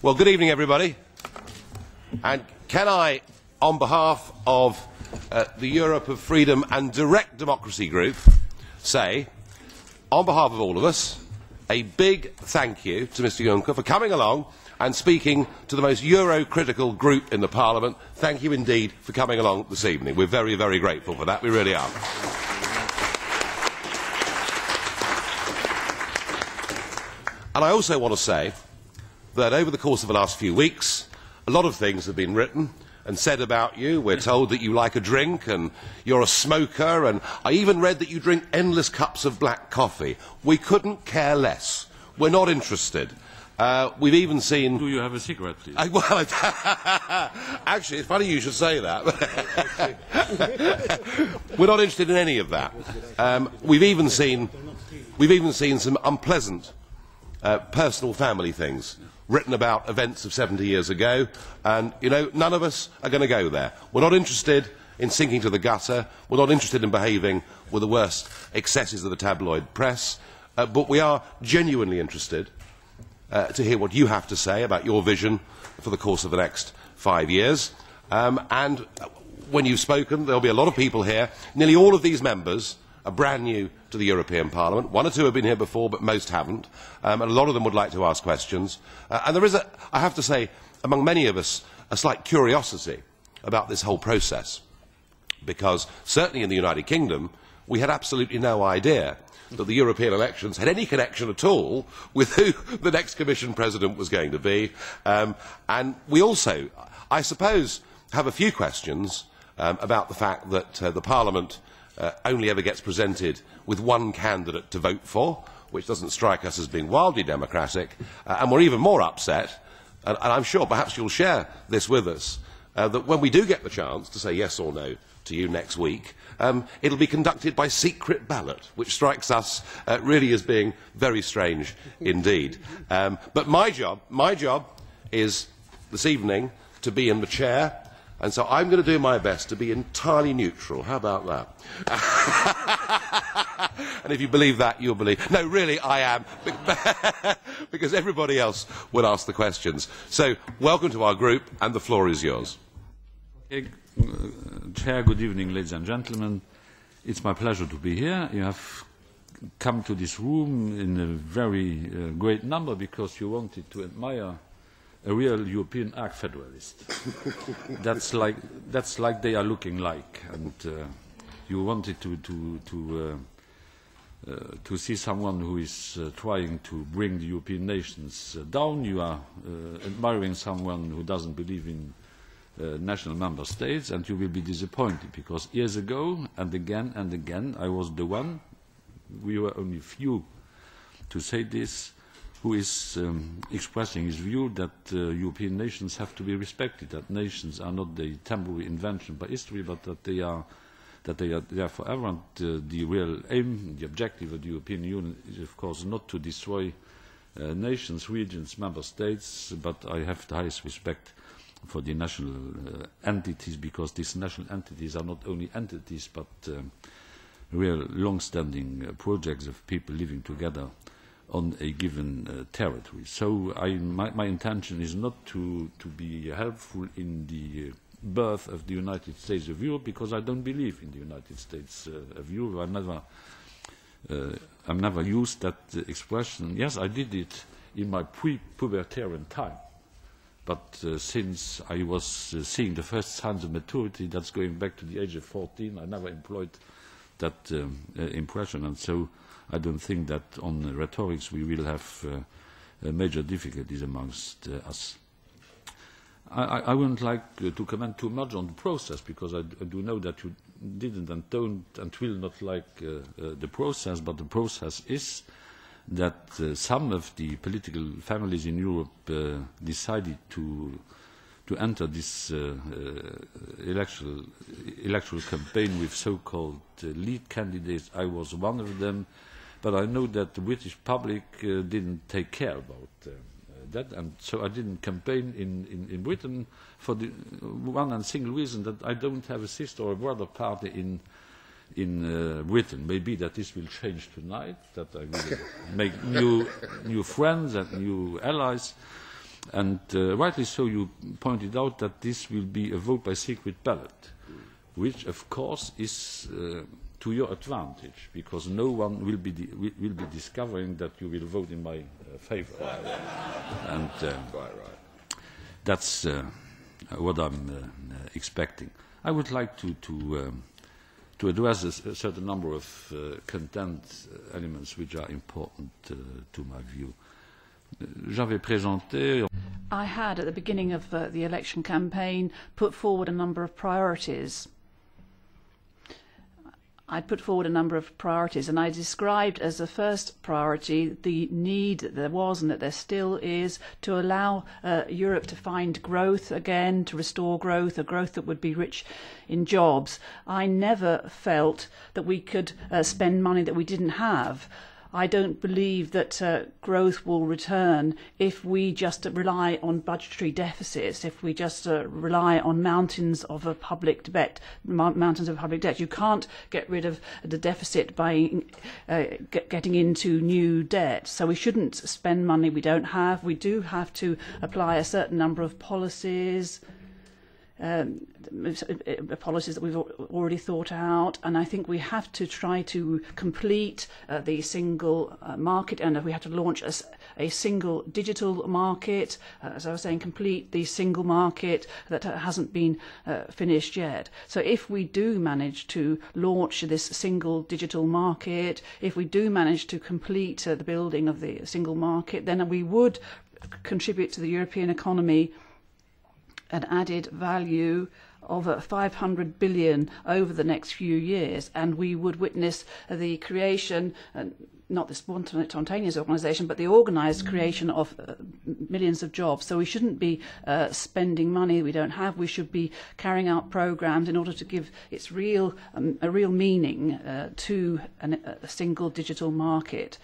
Well, good evening, everybody. And can I, on behalf of the Europe of Freedom and Direct Democracy Group, say, on behalf of all of us, a big thank you to Mr Juncker for coming along and speaking to the most Euro-critical group in the Parliament. Thank you indeed for coming along this evening. We're very, very grateful for that. We really are. And I also want to say that over the course of the last few weeks, a lot of things have been written and said about you. We're told that you like a drink and you're a smoker, and I even read that you drink endless cups of black coffee. We couldn't care less. We're not interested. We've even seen... Do you have a cigarette, please? Well, actually, it's funny you should say that. We're not interested in any of that. We've even seen some unpleasant personal family things written about events of 70 years ago, and, you know, none of us are going to go there. We're not interested in sinking to the gutter. We're not interested in behaving with the worst excesses of the tabloid press, but we are genuinely interested to hear what you have to say about your vision for the course of the next 5 years. And when you've spoken, there will be a lot of people here. Nearly all of these members are brand new to the European Parliament. One or two have been here before, but most haven't. And a lot of them would like to ask questions. And there is, I have to say, among many of us, a slight curiosity about this whole process. Because certainly in the United Kingdom, we had absolutely no idea that the European elections had any connection at all with who the next Commission President was going to be. And we also, I suppose, have a few questions about the fact that the Parliament only ever gets presented with one candidate to vote for, which doesn't strike us as being wildly democratic, and we're even more upset, and I'm sure perhaps you'll share this with us, that when we do get the chance to say yes or no to you next week, it'll be conducted by secret ballot, which strikes us really as being very strange indeed. But my job is this evening to be in the chair, and so I'm going to do my best to be entirely neutral. How about that? And if you believe that, you'll believe... No, really, I am, because everybody else will ask the questions. So, welcome to our group, and the floor is yours. Chair, good evening, ladies and gentlemen. It's my pleasure to be here. You have come to this room in a very great number because you wanted to admire a real European arch-federalist. that's like they are looking like, and you wanted to see someone who is trying to bring the European nations down. You are admiring someone who doesn't believe in national member states, and you will be disappointed because years ago and again I was the one, we were only few to say this, who is expressing his view that European nations have to be respected, that nations are not a temporary invention by history, but that they are there forever. And the real aim, the objective of the European Union is, of course, not to destroy nations, regions, member states, but I have the highest respect for the national entities, because these national entities are not only entities, but real long-standing projects of people living together on a given territory. So my intention is not to be helpful in the birth of the United States of Europe, because I don't believe in the United States of Europe. I've never used that expression. Yes, I did it in my pre-pubertarian time, but since I was seeing the first signs of maturity, that's going back to the age of 14, I never employed that impression, and so I don't think that on rhetorics we will have major difficulties amongst us. I wouldn't like to comment too much on the process, because I do know that you didn't and don't and will not like the process, but the process is that some of the political families in Europe decided to enter this electoral campaign with so-called lead candidates. I was one of them, but I know that the British public didn't take care about that, and so I didn't campaign in Britain for the one and single reason that I don't have a sister or a brother party in Britain. Maybe that this will change tonight, that I will make new friends and new allies. And rightly so, you pointed out that this will be a vote by secret ballot, which of course is to your advantage, because no one will be discovering that you will vote in my favour. And that's what I'm expecting. I would like to address a certain number of content elements which are important to my view. J'avais présenté. I had, at the beginning of the election campaign, put forward a number of priorities. I'd put forward a number of priorities, and I described as the first priority the need that there was and that there still is to allow Europe to find growth again, to restore growth, a growth that would be rich in jobs. I never felt that we could spend money that we didn't have. I don't believe that growth will return if we just rely on budgetary deficits, if we just rely on mountains of public debt. You can't get rid of the deficit by getting into new debt. So we shouldn't spend money we don't have. We do have to apply a certain number of policies, policies that we've already thought out, and I think we have to try to complete the single market, and we have to launch a single digital market, as I was saying, complete the single market that hasn't been finished yet. So if we do manage to launch this single digital market, if we do manage to complete the building of the single market, then we would contribute to the European economy an added value of 500 billion over the next few years, and we would witness the creation, not the spontaneous organisation, but the organised creation of millions of jobs. So we shouldn't be spending money we don't have. We should be carrying out programmes in order to give its a real meaning to a single digital market.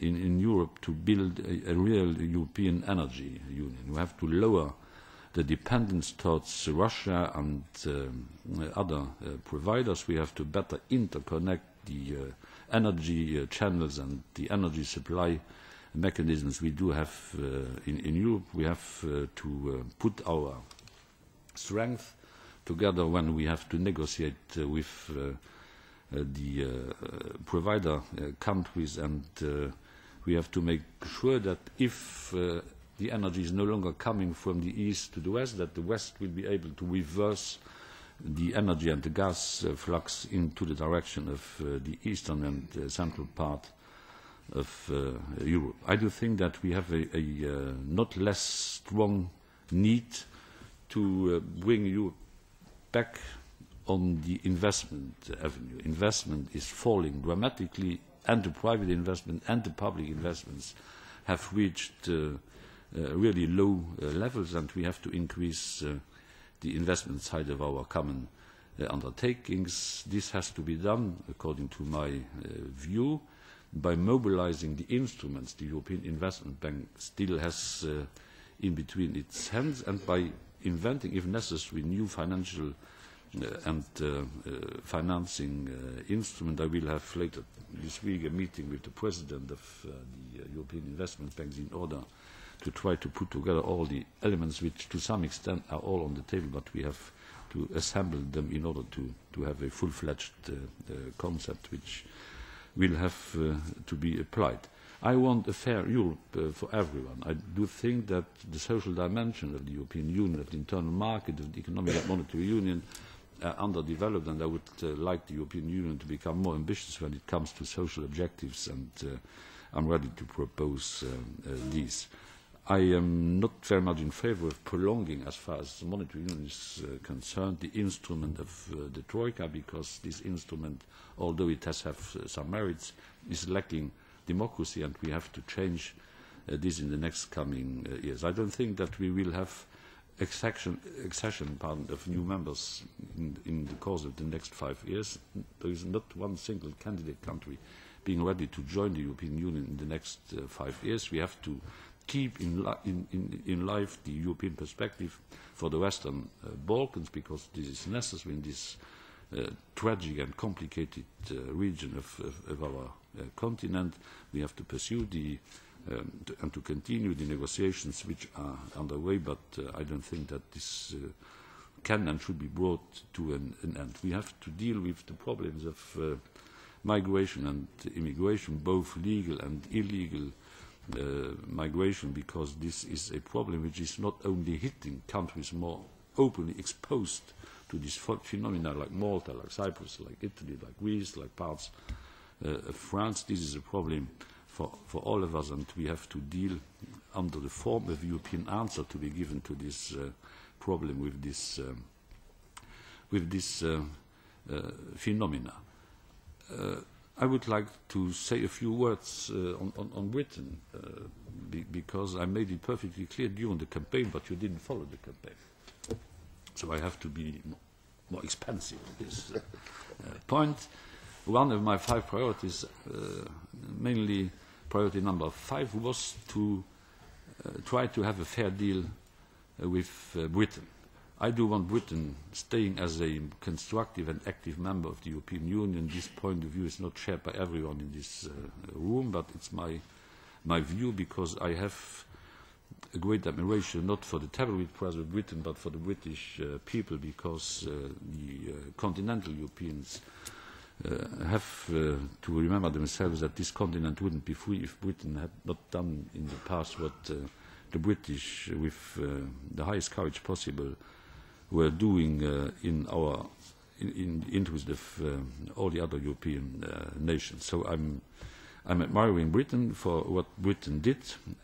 In Europe, to build a real European energy union, we have to lower the dependence towards Russia and other providers. We have to better interconnect the energy channels and the energy supply mechanisms we do have in Europe. We have to put our strength together when we have to negotiate with the provider countries, and we have to make sure that if the energy is no longer coming from the east to the west, that the west will be able to reverse the energy and the gas flux into the direction of the eastern and central part of Europe. I do think that we have a not less strong need to bring Europe back on the investment avenue. Investment is falling dramatically, and the private investment and the public investments have reached really low levels, and we have to increase the investment side of our common undertakings. This has to be done, according to my view, by mobilizing the instruments the European Investment Bank still has in between its hands, and by inventing, if necessary, new financial and financing instrument. I will have later this week a meeting with the President of the European Investment Bank in order to try to put together all the elements which to some extent are all on the table, but we have to assemble them in order to have a full-fledged concept which will have to be applied. I want a fair Europe for everyone. I do think that the social dimension of the European Union, of the internal market, of the economic and monetary union are underdeveloped, and I would like the European Union to become more ambitious when it comes to social objectives, and I'm ready to propose these. I am not very much in favour of prolonging, as far as the monetary union is concerned, the instrument of the Troika, because this instrument, although it has some merits, is lacking democracy, and we have to change this in the next coming years. I don't think that we will have accession of new members in the course of the next 5 years. There is not one single candidate country being ready to join the European Union in the next 5 years. We have to keep in life the European perspective for the Western Balkans, because this is necessary in this tragic and complicated region of our continent. We have to pursue the and to continue the negotiations which are underway, but I don't think that this can and should be brought to an end. We have to deal with the problems of migration and immigration, both legal and illegal migration, because this is a problem which is not only hitting countries more openly exposed to this phenomena like Malta, like Cyprus, like Italy, like Greece, like parts of France. This is a problem for all of us, and we have to deal under the form of European answer to be given to this problem with this phenomena. I would like to say a few words on Britain, because I made it perfectly clear during the campaign, but you didn't follow the campaign. So I have to be more expansive at this point. One of my 5 priorities, mainly priority number 5, was to try to have a fair deal with Britain. I do want Britain staying as a constructive and active member of the European Union. This point of view is not shared by everyone in this room, but it's my view, because I have a great admiration not for the terrorist President of Britain, but for the British people, because the continental Europeans have to remember themselves that this continent wouldn't be free if Britain had not done in the past what the British, with the highest courage possible, were doing in interest of all the other European nations. So I'm admiring Britain for what Britain did,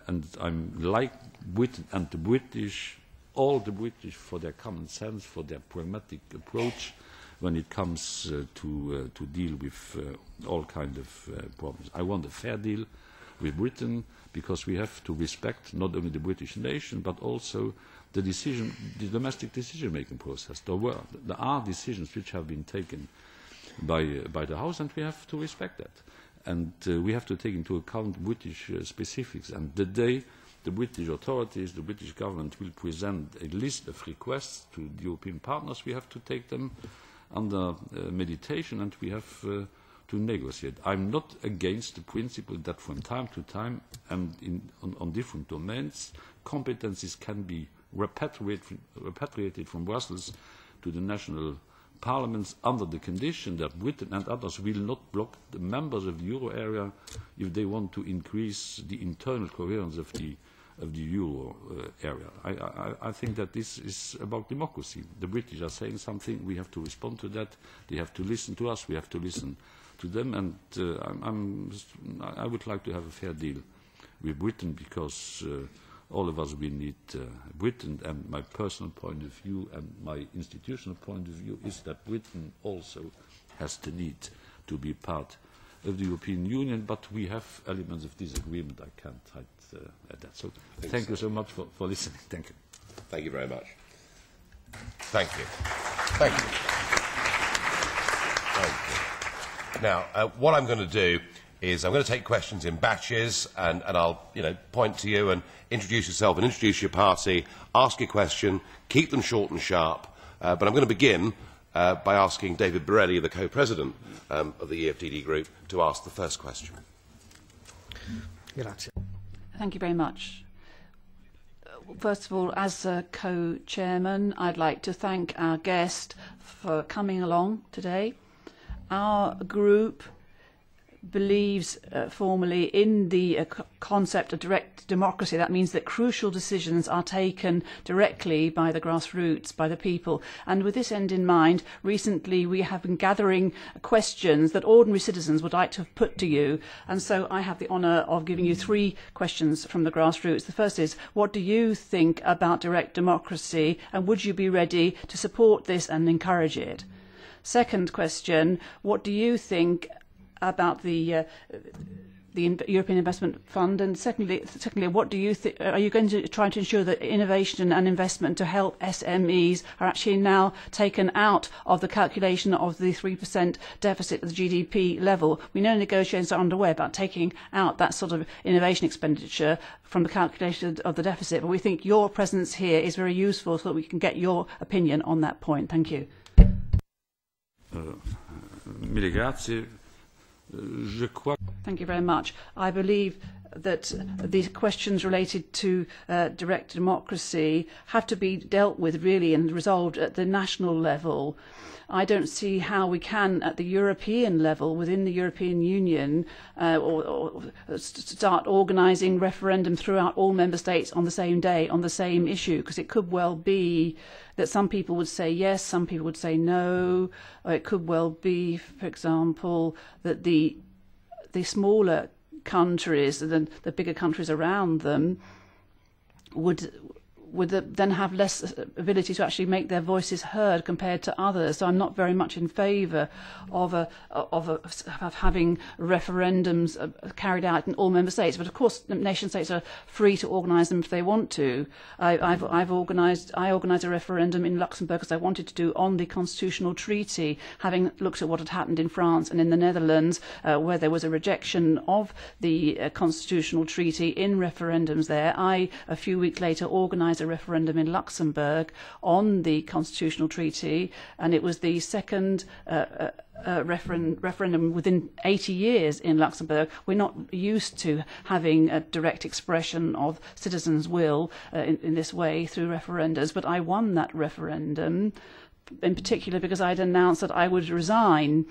and I'm like Britain and the British, all the British, for their common sense, for their pragmatic approach when it comes to deal with all kinds of problems. I want a fair deal with Britain, because we have to respect not only the British nation but also the domestic decision-making process. There are decisions which have been taken by the House, and we have to respect that. And we have to take into account British specifics. And the day the British authorities, the British government, will present a list of requests to the European partners, we have to take them under meditation, and we have to negotiate. I'm not against the principle that from time to time and on different domains, competencies can be repatriated from Brussels to the national parliaments, under the condition that Britain and others will not block the members of the euro area if they want to increase the internal coherence of the euro area. I think that this is about democracy. The British are saying something, we have to respond to that. They have to listen to us, we have to listen to them, and I would like to have a fair deal with Britain, because all of us, we need Britain, and my personal point of view and my institutional point of view is that Britain also has the need to be part of the European Union, but we have elements of disagreement. I can't hide at that. So thank you so much for listening. Thank you. Thank you very much. Thank you. Thank you. Thank you. Now, what I'm going to do is I'm going to take questions in batches, and I'll point to you and introduce yourself and introduce your party, ask your question, keep them short and sharp. But I'm going to begin by asking David Borelli, the co-president of the EFDD group, to ask the first question. Grazie. Thank you very much. First of all, as a co-chairman, I'd like to thank our guest for coming along today. Our group believes formally in the concept of direct democracy. That means that crucial decisions are taken directly by the grassroots, by the people. And with this end in mind, recently we have been gathering questions that ordinary citizens would like to have put to you. And so I have the honour of giving you 3 questions from the grassroots. The first is, what do you think about direct democracy, and would you be ready to support this and encourage it? Second question, what do you think about the European Investment Fund, and secondly, what do you think? Are you going to try to ensure that innovation and investment to help SMEs are actually now taken out of the calculation of the 3% deficit at the GDP level? We know negotiations are underway about taking out that sort of innovation expenditure from the calculation of the deficit, but we think your presence here is very useful so that we can get your opinion on that point. Thank you. Mille grazie. Thank you very much. I believe that the questions related to direct democracy have to be dealt with really and resolved at the national level. I don't see how we can, at the European level, within the European Union, or start organising referendum throughout all member states on the same day, on the same issue, because it could well be that some people would say yes, some people would say no, or it could well be, for example, that the smaller countries, the bigger countries around them, would then have less ability to actually make their voices heard compared to others. So I'm not very much in favour of having referendums carried out in all member states. But of course, nation states are free to organise them if they want to. I organised a referendum in Luxembourg because I wanted to do on the constitutional treaty, having looked at what had happened in France and in the Netherlands, where there was a rejection of the constitutional treaty in referendums there. A few weeks later, organised a referendum in Luxembourg on the constitutional treaty, and it was the second referendum within 80 years in Luxembourg. We're not used to having a direct expression of citizens' will in this way through referendums, but I won that referendum in particular because I'd announced that I would resign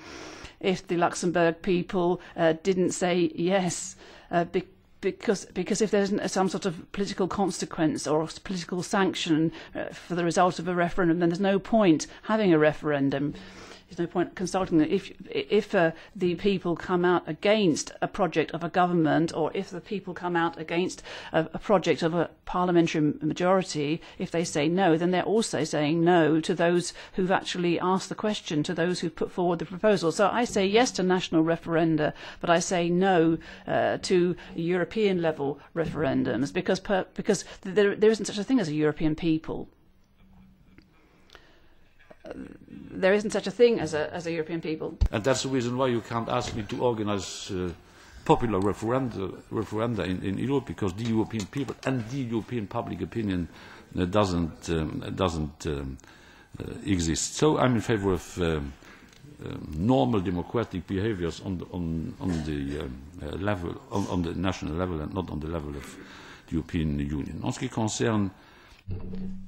if the Luxembourg people didn't say yes, because if there's some sort of political consequence or political sanction for the result of a referendum, then there's no point having a referendum. There's no point consulting them. If the people come out against a project of a government, or if the people come out against a project of a parliamentary majority, if they say no, then they're also saying no to those who've actually asked the question, to those who've put forward the proposal. So I say yes to national referenda, but I say no to European level referendums because there isn't such a thing as a European people. There isn't such a thing as a European people. And that's the reason why you can't ask me to organise popular referenda in Europe, because the European people and the European public opinion doesn't exist. So I'm in favour of normal democratic behaviours on the national level and not on the level of the European Union. En ce qui concerne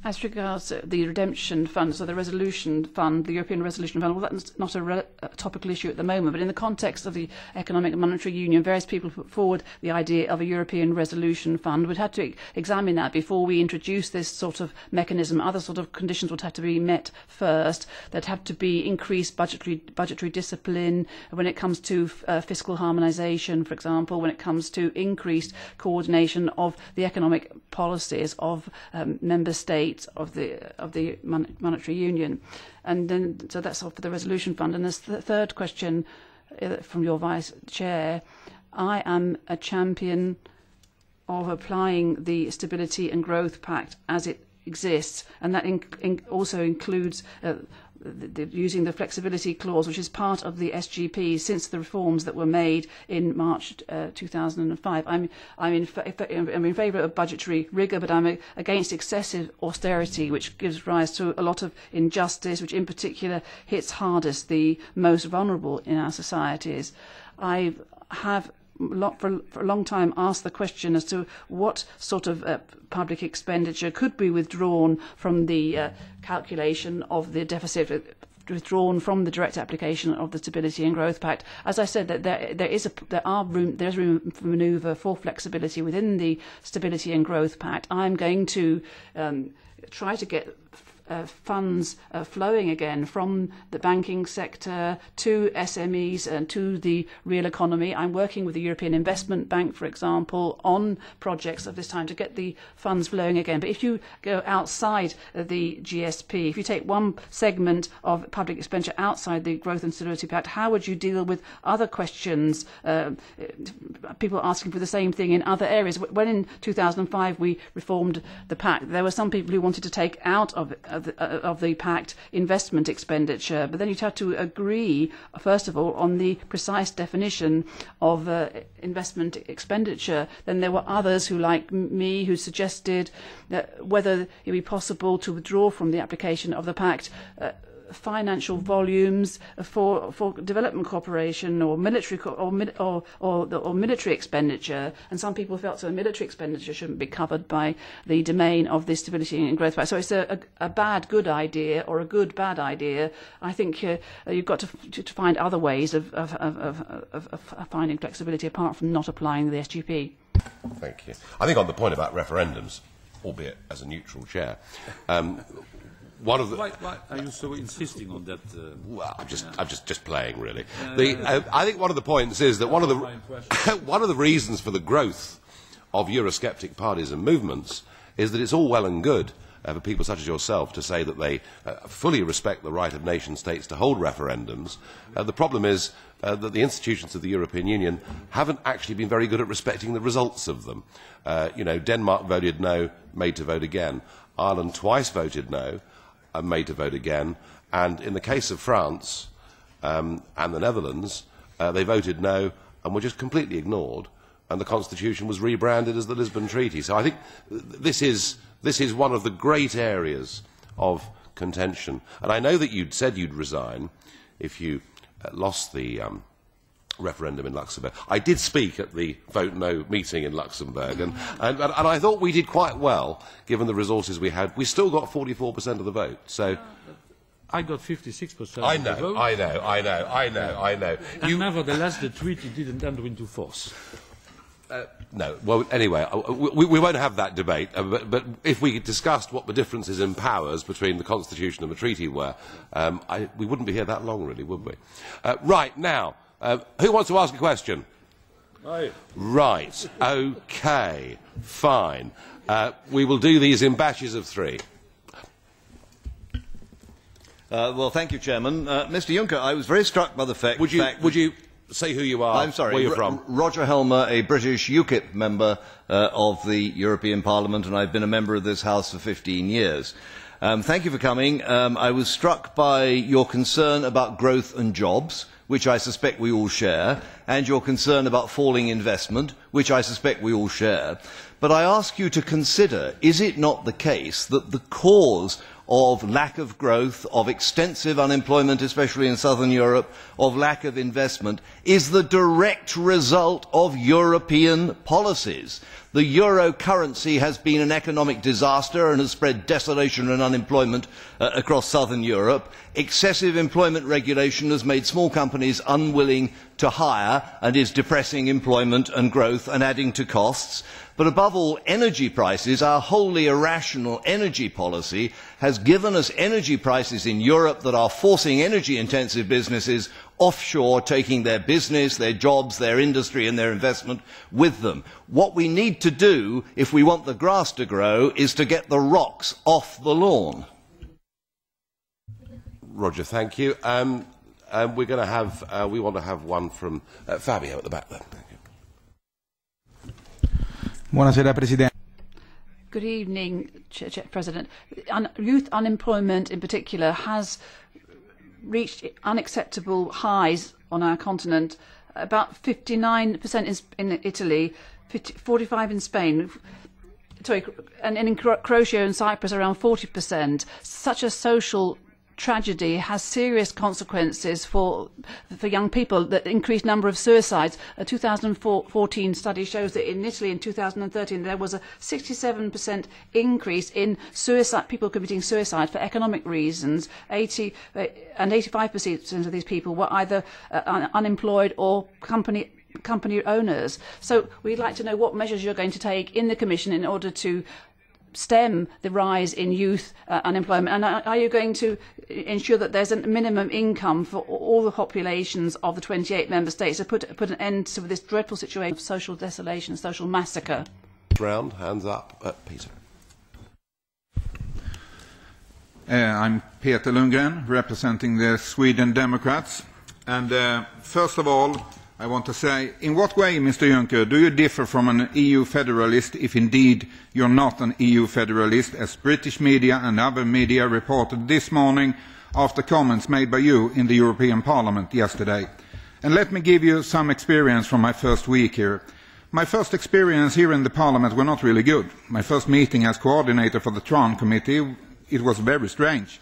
as regards the redemption fund, so the resolution fund, the European Resolution Fund, well, that's not a topical issue at the moment, but in the context of the Economic and Monetary Union, various people put forward the idea of a European Resolution Fund. We'd have to examine that before we introduce this sort of mechanism. Other sort of conditions would have to be met first. There'd have to be increased budgetary discipline when it comes to fiscal harmonisation, for example, when it comes to increased coordination of the economic policies of member states of the monetary union, and then so that's all for the resolution fund. And this third question from your vice chair, I am a champion of applying the Stability and Growth Pact as it exists, and that also includes using the flexibility clause, which is part of the SGP since the reforms that were made in March 2005. I'm in favour of budgetary rigour, but I'm against excessive austerity, which gives rise to a lot of injustice, which in particular hits hardest the most vulnerable in our societies. I have for a long time asked the question as to what sort of public expenditure could be withdrawn from the calculation of the deficit, withdrawn from the direct application of the Stability and Growth Pact. As I said, that there's room for manoeuvre for flexibility within the Stability and Growth Pact. I'm going to try to get funds flowing again from the banking sector to SMEs and to the real economy. I'm working with the European Investment Bank, for example, on projects of this time to get the funds flowing again. But if you go outside the GSP, if you take one segment of public expenditure outside the Growth and Stability Pact, how would you deal with other questions, people asking for the same thing in other areas? When in 2005 we reformed the Pact, there were some people who wanted to take out of the Pact investment expenditure, but then you'd have to agree, first of all, on the precise definition of investment expenditure. Then there were others who, like me, who suggested that whether it would be possible to withdraw from the application of the Pact financial volumes for development cooperation or military or military expenditure, and some people felt that military expenditure shouldn't be covered by the domain of the Stability and Growth Pact. So it's a bad good idea or a good bad idea. I think you've got to find other ways of finding flexibility apart from not applying the SGP. Thank you. I think on the point about referendums, albeit as a neutral chair, one of the why are you so insisting on that? Well, I'm just playing, really. I think one of the points is that one of the reasons for the growth of Eurosceptic parties and movements is that it's all well and good for people such as yourself to say that they fully respect the right of nation states to hold referendums. The problem is that the institutions of the European Union haven't actually been very good at respecting the results of them. Denmark voted no, made to vote again. Ireland twice voted no, made to vote again. And in the case of France and the Netherlands, they voted no and were just completely ignored. And the Constitution was rebranded as the Lisbon Treaty. So I think this is one of the great areas of contention. And I know that you'd said you'd resign if you lost the referendum in Luxembourg. I did speak at the Vote No meeting in Luxembourg, and I thought we did quite well, given the resources we had. We still got 44% of the vote. So I got 56% of the vote. I know. And nevertheless, the treaty didn't enter into force. No. Well, anyway, we won't have that debate. But if we discussed what the differences in powers between the Constitution and the treaty were, we wouldn't be here that long, really, would we? Right, now, who wants to ask a question? Aye. Right. OK. Fine. We will do these in batches of 3. Well, thank you, Chairman. Mr Juncker, I was very struck by the fact... Would you say who you are? I'm sorry. Where you're from? Roger Helmer, a British UKIP member of the European Parliament, and I've been a member of this House for 15 years. Thank you for coming. I was struck by your concern about growth and jobs, which I suspect we all share, and your concern about falling investment, which I suspect we all share. But I ask you to consider, is it not the case that the cause of lack of growth, of extensive unemployment, especially in southern Europe, of lack of investment, is the direct result of European policies? The euro currency has been an economic disaster and has spread desolation and unemployment across southern Europe. Excessive employment regulation has made small companies unwilling to hire and is depressing employment and growth and adding to costs. But above all, energy prices, our wholly irrational energy policy, has given us energy prices in Europe that are forcing energy-intensive businesses offshore, taking their business, their jobs, their industry and their investment with them. What we need to do, if we want the grass to grow, is to get the rocks off the lawn. Roger, thank you. We're going to have, we want to have one from Fabio at the back there. Buonasera, Presidente. Good evening, President. Youth unemployment in particular has reached unacceptable highs on our continent. About 59% in Italy, 45% in Spain, and in Croatia and Cyprus around 40%. Such a social tragedy has serious consequences for young people. The increased number of suicides. A 2014 study shows that in Italy in 2013 there was a 67% increase in suicide, people committing suicide for economic reasons. 85% of these people were either unemployed or company owners. So we'd like to know what measures you're going to take in the Commission in order to stem the rise in youth unemployment, and are you going to ensure that there's a minimum income for all the populations of the 28 member states to put an end to this dreadful situation of social desolation, social massacre? Round, hands up, Peter. I'm Peter Lundgren, representing the Sweden Democrats. And first of all, I want to say, in what way, Mr. Juncker, do you differ from an EU federalist if indeed you're not an EU federalist, as British media and other media reported this morning after comments made by you in the European Parliament yesterday? And let me give you some experience from my first week here. My first experience here in the Parliament were not really good. My first meeting as coordinator for the TRAN committee, it was very strange.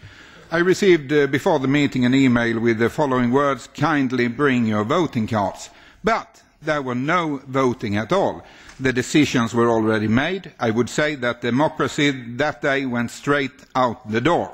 I received before the meeting an email with the following words: kindly bring your voting cards. But there were no voting at all. The decisions were already made. I would say that democracy that day went straight out the door.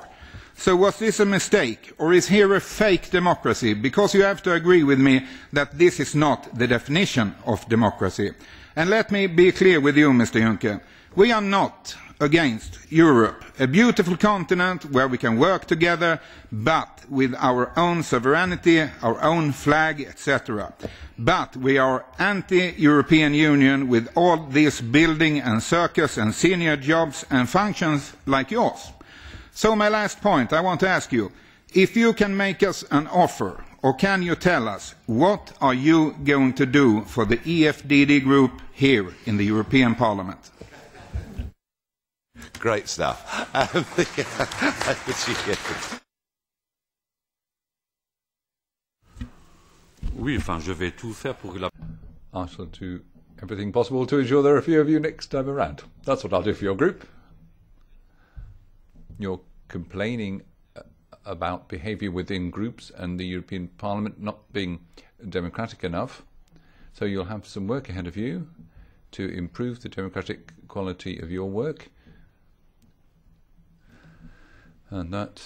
So was this a mistake, or is here a fake democracy? Because you have to agree with me that this is not the definition of democracy. And let me be clear with you, Mr. Juncker. We are not against Europe, a beautiful continent where we can work together, but with our own sovereignty, our own flag, etc. But we are anti-European Union with all these building and circus and senior jobs and functions like yours. So my last point, I want to ask you, if you can make us an offer, or can you tell us, what are you going to do for the EFDD group here in the European Parliament? Great stuff. Oui, enfin, je vais tout faire pour que la... I shall do everything possible to ensure there are a few of you next time around. That's what I'll do for your group. You're complaining about behaviour within groups and the European Parliament not being democratic enough. So you'll have some work ahead of you to improve the democratic quality of your work and that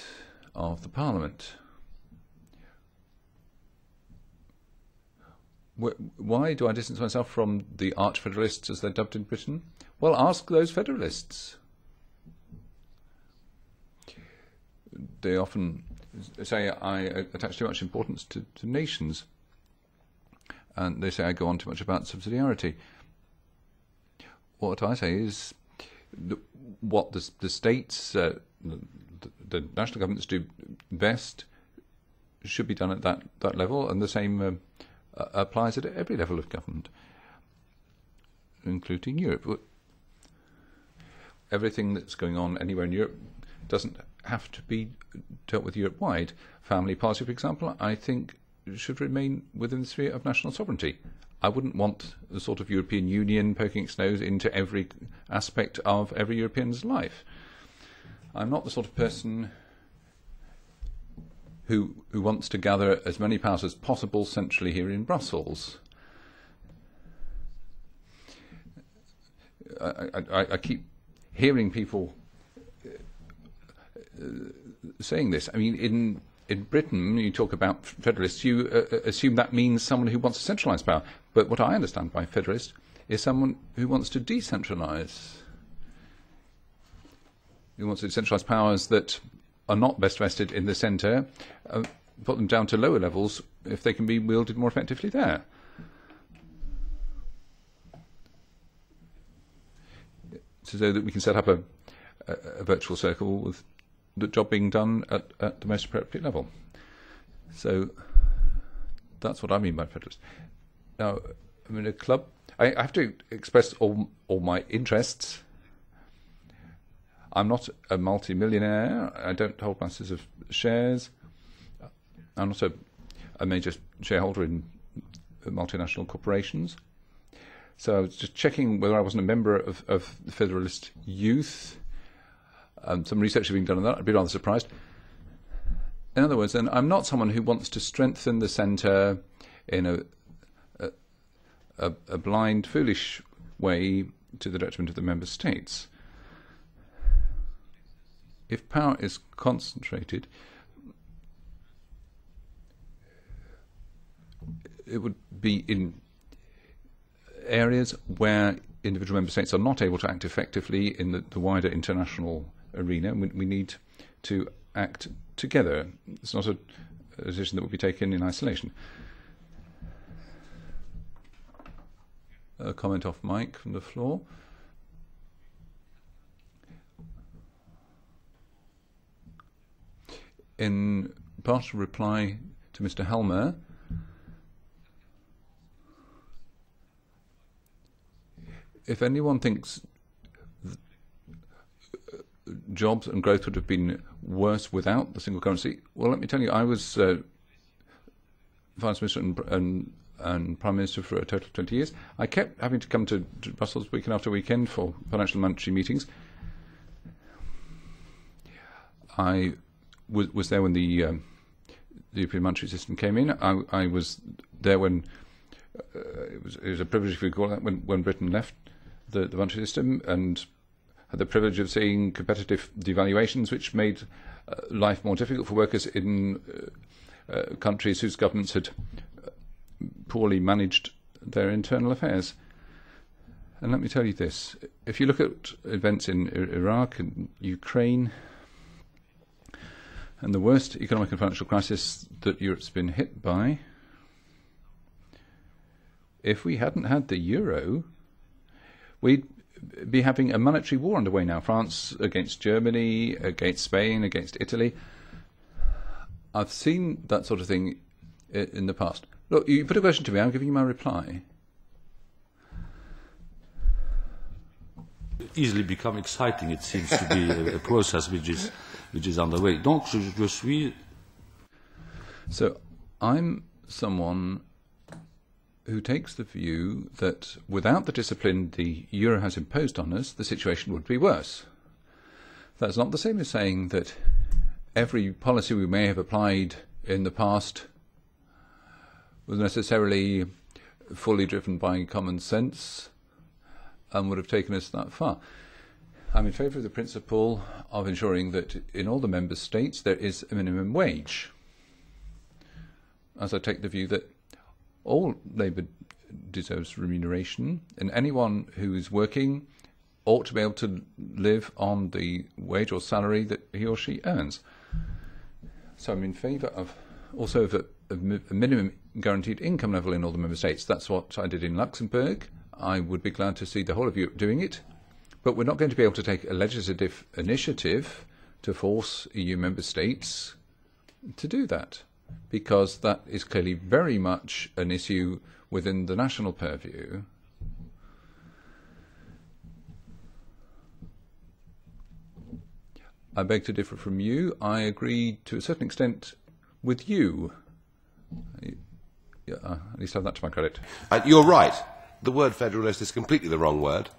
of the Parliament. Why do I distance myself from the arch-federalists, as they're dubbed in Britain? Well, ask those federalists. They often say I attach too much importance to nations, and they say I go on too much about subsidiarity. What I say is what the states, the national governments do best should be done at that level, and the same applies at every level of government, including Europe. Everything that's going on anywhere in Europe doesn't have to be dealt with Europe-wide. Family policy, for example, I think should remain within the sphere of national sovereignty. I wouldn't want the sort of European Union poking its nose into every aspect of every European's life. I'm not the sort of person who wants to gather as many powers as possible centrally here in Brussels. I keep hearing people saying this. I mean, in Britain, you talk about federalists, you assume that means someone who wants to centralise power. But what I understand by federalist is someone who wants to decentralise. Who wants to decentralise powers that are not best vested in the centre, put them down to lower levels if they can be wielded more effectively there. So that we can set up a virtual circle with the job being done at the most appropriate level. So that's what I mean by federalist. Now, I'm in a club. I have to express all my interests. I'm not a multi-millionaire. I don't hold masses of shares. I'm not a major shareholder in multinational corporations. So I was just checking whether I wasn't a member of the Federalist Youth. Some research has been done on that. I'd be rather surprised. In other words, then, I'm not someone who wants to strengthen the centre in a blind, foolish way to the detriment of the member states. If power is concentrated, it would be in areas where individual member states are not able to act effectively in the wider international arena. We need to act together. It's not a decision that will be taken in isolation. A comment off mic from the floor. In partial reply to Mr. Helmer, if anyone thinks jobs and growth would have been worse without the single currency, well, let me tell you, I was Finance Minister and Prime Minister for a total of 20 years. I kept having to come to Brussels weekend after weekend for financial and monetary meetings. I was there when the European monetary system came in. I was there when it was a privilege, if we call that, when Britain left the monetary system, and had the privilege of seeing competitive devaluations, which made life more difficult for workers in countries whose governments had poorly managed their internal affairs. And let me tell you this, if you look at events in Iraq and Ukraine, and the worst economic and financial crisis that Europe's been hit by, if we hadn't had the euro, we'd be having a monetary war underway now. France against Germany, against Spain, against Italy. I've seen that sort of thing in the past. Look, you put a question to me, I'm giving you my reply. Easily become exciting. It seems to be a process which is underway. Donc, je suis. So, I'm someone who takes the view that without the discipline the euro has imposed on us, the situation would be worse. That's not the same as saying that every policy we may have applied in the past was necessarily fully driven by common sense and would have taken us that far. I'm in favour of the principle of ensuring that in all the member states there is a minimum wage, as I take the view that all labour deserves remuneration, and anyone who is working ought to be able to live on the wage or salary that he or she earns. So I'm in favour of also of a minimum guaranteed income level in all the member states. That's what I did in Luxembourg. I would be glad to see the whole of Europe doing it, but we're not going to be able to take a legislative initiative to force EU member states to do that, because that is clearly very much an issue within the national purview. I beg to differ from you. I agree to a certain extent with you. Yeah, at least I have that to my credit. You're right. The word federalist is completely the wrong word.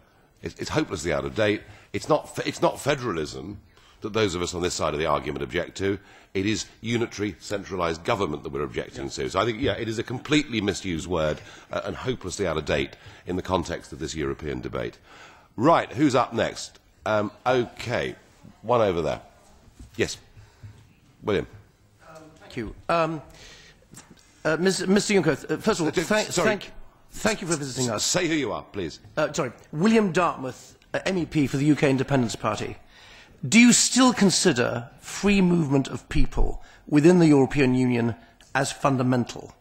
It's hopelessly out of date. It's not federalism that those of us on this side of the argument object to. It is unitary, centralised government that we're objecting to. So I think, yeah, it is a completely misused word and hopelessly out of date in the context of this European debate. Right, who's up next? OK, one over there. Yes, William. Thank you. Mr Juncker, first of all, thank you for visiting us. Say who you are, please. William Dartmouth, MEP for the UK Independence Party. Do you still consider free movement of people within the European Union as fundamental,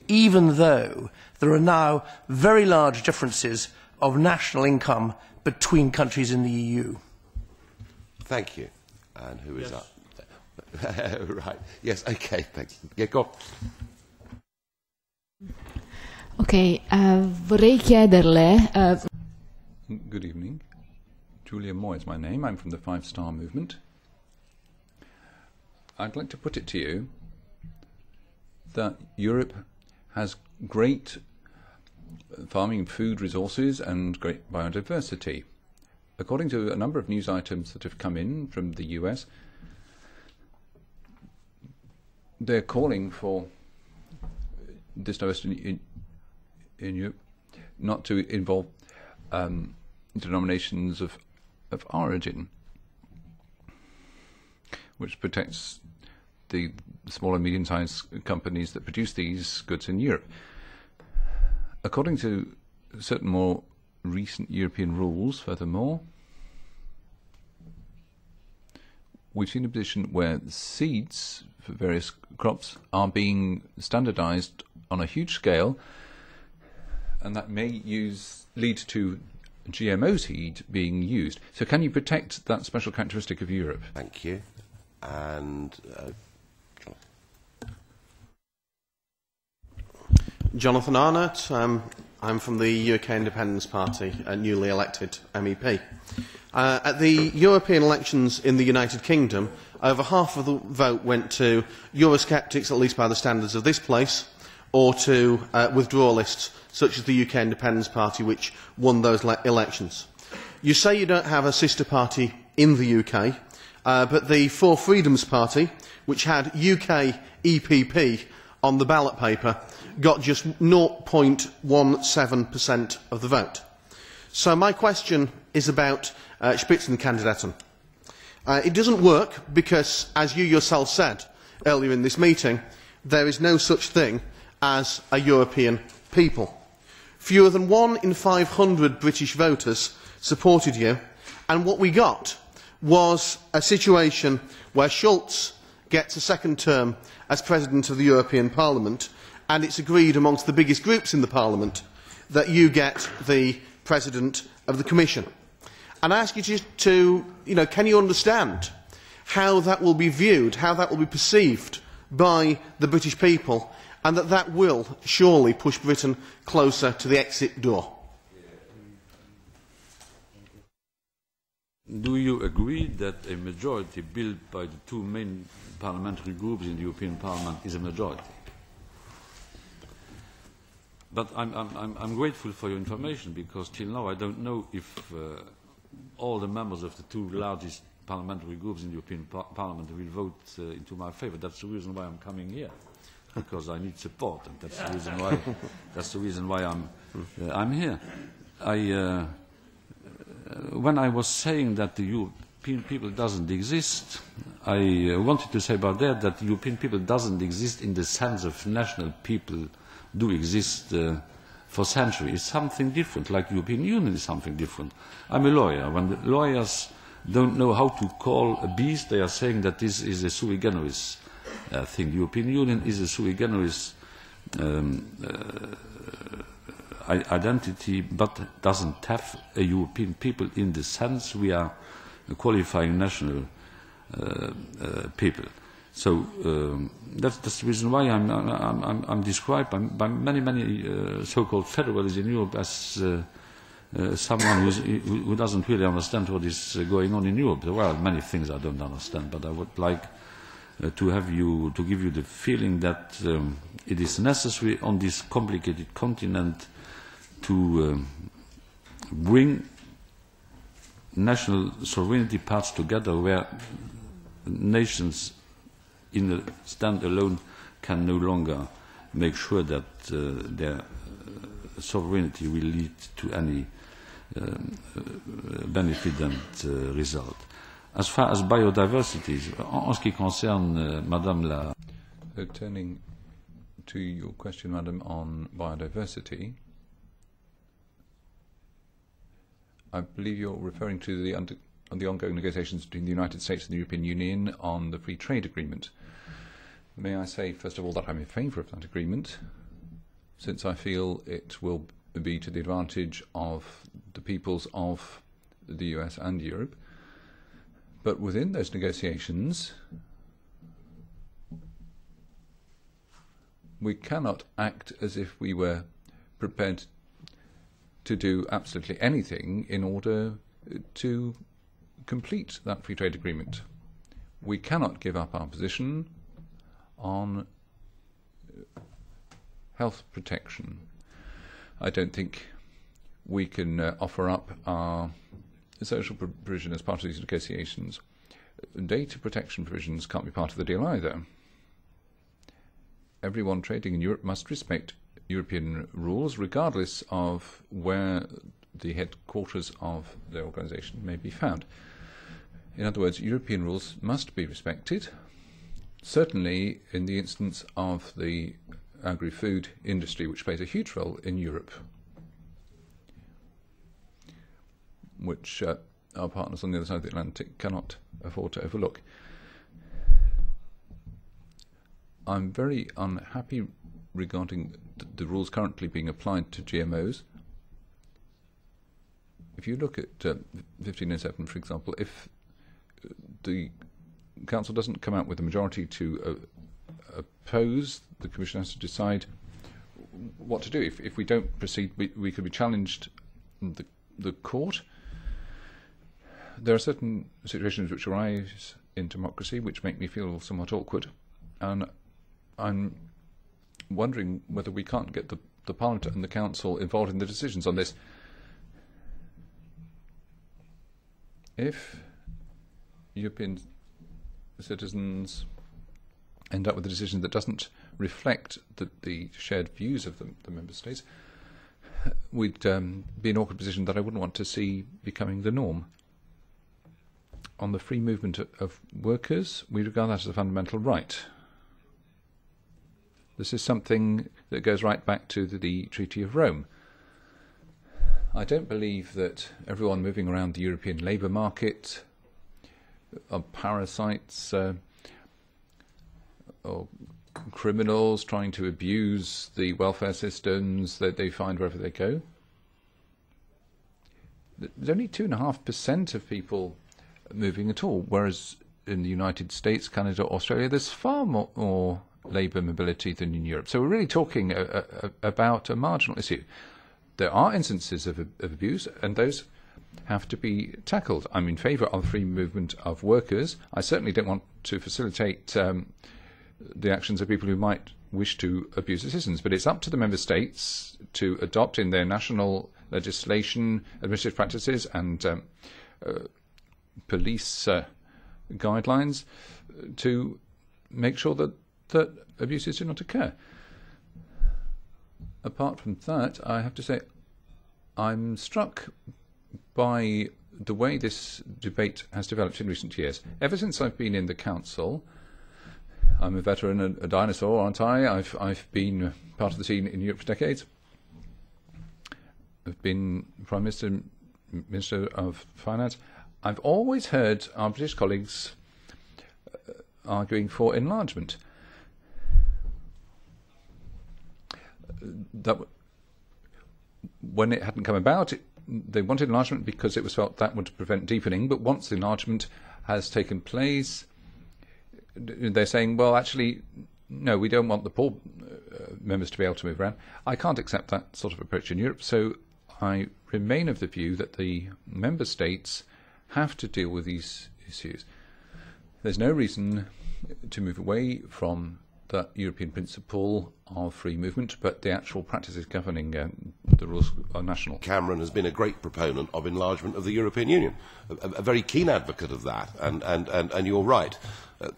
even though there are now very large differences of national income between countries in the EU? Thank you. And who is up? Right. Yes, OK, thanks. Yeah, go on. Ok, vorrei chiederle... Good evening. Giulia MOI is my name. I'm from the Five Star Movement. I'd like to put it to you that Europe has great farming and food resources and great biodiversity. According to a number of news items that have come in from the US, they're calling for this diversity in Europe not to involve denominations of origin, which protects the small and medium-sized companies that produce these goods in Europe. According to certain more recent European rules, furthermore, we've seen a position where seeds for various crops are being standardized on a huge scale, and that may lead to GMO seed being used. So can you protect that special characteristic of Europe? Thank you. And Jonathan Arnott. I'm from the UK Independence Party, a newly elected MEP. At the European elections in the United Kingdom, over half of the vote went to Eurosceptics, at least by the standards of this place, or to withdrawalists, such as the UK Independence Party, which won those elections. You say you don't have a sister party in the UK. but the Four Freedoms Party, which had UK EPP on the ballot paper, got just 0.17% of the vote. So my question is about Spitzenkandidaten. It doesn't work because, as you yourself said earlier in this meeting, there is no such thing as a European people. Fewer than 1 in 500 British voters supported you, and what we got was a situation where Schulz gets a second term as President of the European Parliament, and it's agreed amongst the biggest groups in the Parliament that you get the President of the Commission. And I ask you to can you understand how that will be viewed, how that will be perceived by the British people, and that will surely push Britain closer to the exit door? Do you agree that a majority built by the two main parliamentary groups in the European Parliament is a majority? But I'm grateful for your information, because till now I don't know if all the members of the two largest parliamentary groups in the European Parliament will vote into my favour. That's the reason why I'm coming here, because I need support, and that's the reason why I'm here. When I was saying that the European people doesn't exist, I wanted to say about that the European people doesn't exist in the sense of national people do exist for centuries. It's something different, like the European Union is something different. I'm a lawyer. When the lawyers don't know how to call a beast, they are saying that this is a sui generis thing. The European Union is a sui generis identity, but doesn't have a European people in the sense we are qualifying national people. So that's the reason why I'm described by many so-called federalists in Europe as someone who doesn't really understand what is going on in Europe. Well, many things I don't understand, but I would like to give you the feeling that it is necessary on this complicated continent to bring national sovereignty parts together, where nations in a stand-alone can no longer make sure that their sovereignty will lead to any beneficent result. As far as biodiversity, en ce qui concerne Madame la... Turning to your question, Madam, on biodiversity, I believe you're referring to the ongoing negotiations between the United States and the European Union on the free trade agreement. May I say, first of all, that I'm in favour of that agreement, since I feel it will be to the advantage of the peoples of the US and Europe. But within those negotiations, we cannot act as if we were prepared to do absolutely anything in order to complete that free trade agreement. We cannot give up our position on health protection. I don't think we can offer up our social provision as part of these negotiations. Data protection provisions can't be part of the deal either. Everyone trading in Europe must respect European rules, regardless of where the headquarters of the organisation may be found. In other words, European rules must be respected, certainly in the instance of the agri-food industry, which plays a huge role in Europe, which our partners on the other side of the Atlantic cannot afford to overlook. I'm very unhappy regarding the rules currently being applied to GMOs. If you look at 1507, for example, if the Council doesn't come out with a majority to oppose, the Commission has to decide what to do. If we don't proceed, we could be challenged in the court. There are certain situations which arise in democracy which make me feel somewhat awkward, and I'm wondering whether we can't get the Parliament and the Council involved in the decisions on this. European citizens end up with a decision that doesn't reflect the shared views of the member states, we'd be in an awkward position that I wouldn't want to see becoming the norm. On the free movement of workers, we regard that as a fundamental right. This is something that goes right back to the Treaty of Rome. I don't believe that everyone moving around the European labour market are parasites or criminals trying to abuse the welfare systems that they find wherever they go. There's only 2.5% of people moving at all, whereas in the United States, Canada, Australia, there's far more labour mobility than in Europe. So we're really talking about a marginal issue. There are instances of abuse, and those have to be tackled. I'm in favour of free movement of workers. I certainly don't want to facilitate the actions of people who might wish to abuse the systems, but it's up to the member states to adopt in their national legislation, administrative practices and police guidelines to make sure that abuses do not occur. Apart from that, I have to say I'm struck by the way this debate has developed in recent years. Ever since I've been in the Council, I'm a veteran, a dinosaur, aren't I? I've been part of the scene in Europe for decades. I've been Prime Minister, Minister of Finance. I've always heard our British colleagues arguing for enlargement. That when it hadn't come about, they wanted enlargement because it was felt that would prevent deepening. But once the enlargement has taken place, they're saying, well, actually, no, we don't want the poor members to be able to move around. I can't accept that sort of approach in Europe, so I remain of the view that the member states have to deal with these issues. There's no reason to move away from that European principle of free movement, but the actual practices governing the rules are national. Cameron has been a great proponent of enlargement of the European Union, a very keen advocate of that, and you're right.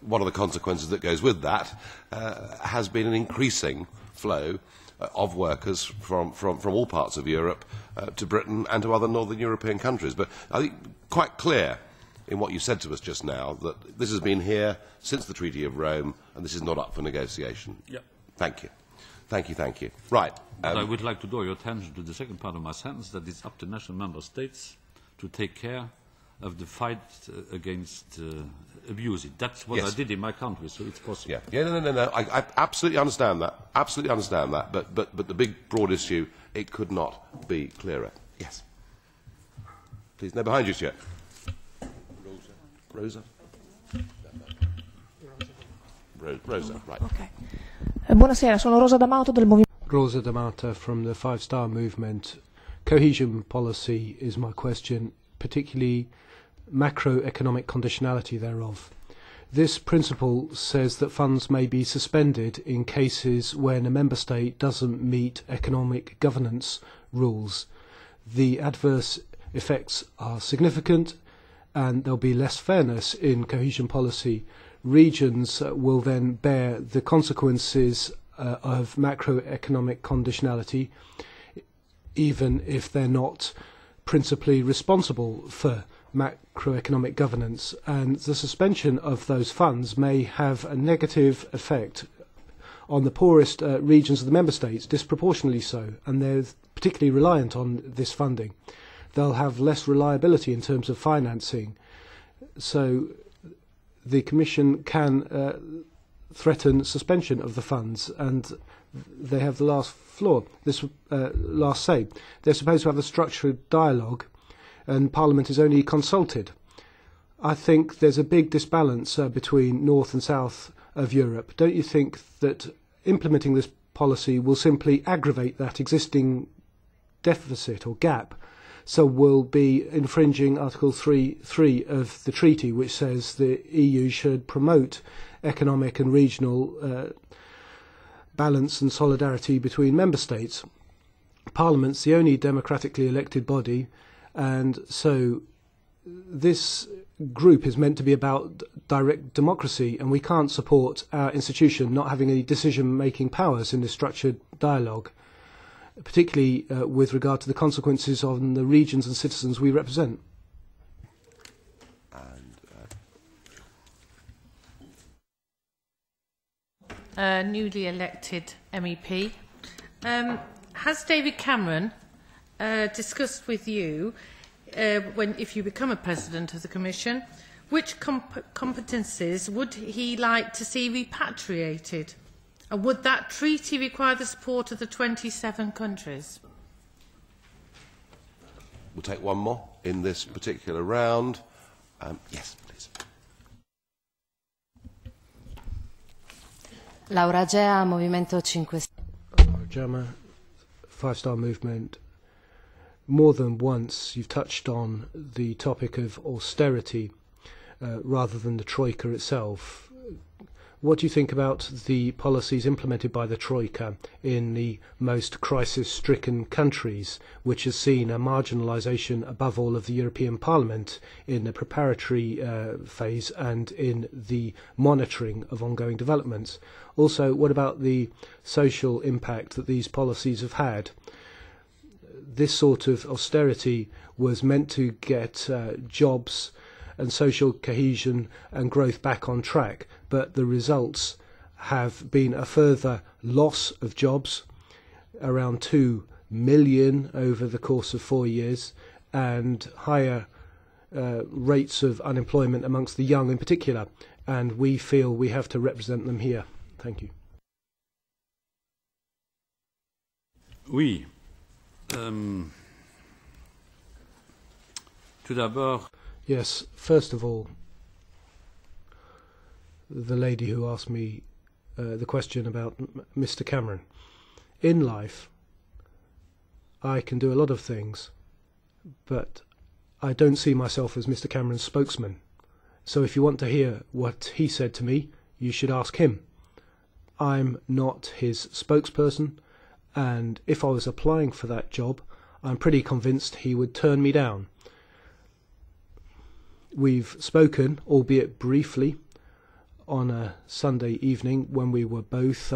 One of the consequences that goes with that has been an increasing flow of workers from all parts of Europe to Britain and to other northern European countries. But I think quite clear in what you said to us just now that this has been here since the Treaty of Rome and this is not up for negotiation. Yep. Thank you. Thank you, thank you. Right. But I would like to draw your attention to the second part of my sentence, that it's up to national member states to take care of the fight against abuse. That's what Yes. I did in my country, so it's possible. Yeah. No. I absolutely understand that. Absolutely understand that. But the big, broad issue, it could not be clearer. Yes. Please, no, behind you, sir. Rosa. Rosa, right. Okay. Buonasera, sono Rosa D'AMATO del Movimento. Rosa D'AMATO from the Five Star Movement. Cohesion policy is my question, particularly macroeconomic conditionality thereof. This principle says that funds may be suspended in cases when a member state doesn't meet economic governance rules. The adverse effects are significant and there'll be less fairness in cohesion policy. Regions will then bear the consequences of macroeconomic conditionality, even if they're not principally responsible for macroeconomic governance. And the suspension of those funds may have a negative effect on the poorest regions of the member states, disproportionately so, and they're particularly reliant on this funding. They'll have less reliability in terms of financing. So the Commission can threaten suspension of the funds, and they have the last last say. They're supposed to have a structured dialogue, and Parliament is only consulted. I think there's a big disbalance between North and South of Europe. Don't you think that implementing this policy will simply aggravate that existing deficit or gap? So we'll be infringing Article 3 of the treaty, which says the EU should promote economic and regional balance and solidarity between member states. Parliament's the only democratically elected body, and so this group is meant to be about direct democracy, and we can't support our institution not having any decision-making powers in this structured dialogue, particularly with regard to the consequences on the regions and citizens we represent. Newly elected MEP. Has David Cameron discussed with you, if you become a President of the Commission, which competences would he like to see repatriated? And would that treaty require the support of the 27 countries? We'll take one more in this particular round. Yes, please. Laura Agea, Movimento 5 Jama, Five-Star Movement. More than once you've touched on the topic of austerity rather than the Troika itself. What do you think about the policies implemented by the Troika in the most crisis-stricken countries, which has seen a marginalisation above all of the European Parliament in the preparatory phase and in the monitoring of ongoing developments? Also, what about the social impact that these policies have had? This sort of austerity was meant to get jobs and social cohesion and growth back on track, but the results have been a further loss of jobs, around 2 million over the course of 4 years, and higher rates of unemployment amongst the young in particular, and we feel we have to represent them here. Thank you. Oui. Tout d'abord, yes, first of all, the lady who asked me the question about Mr. Cameron. In life, I can do a lot of things, but I don't see myself as Mr. Cameron's spokesman. So if you want to hear what he said to me, you should ask him. I'm not his spokesperson, and if I was applying for that job, I'm pretty convinced he would turn me down. We've spoken, albeit briefly, on a Sunday evening when we were both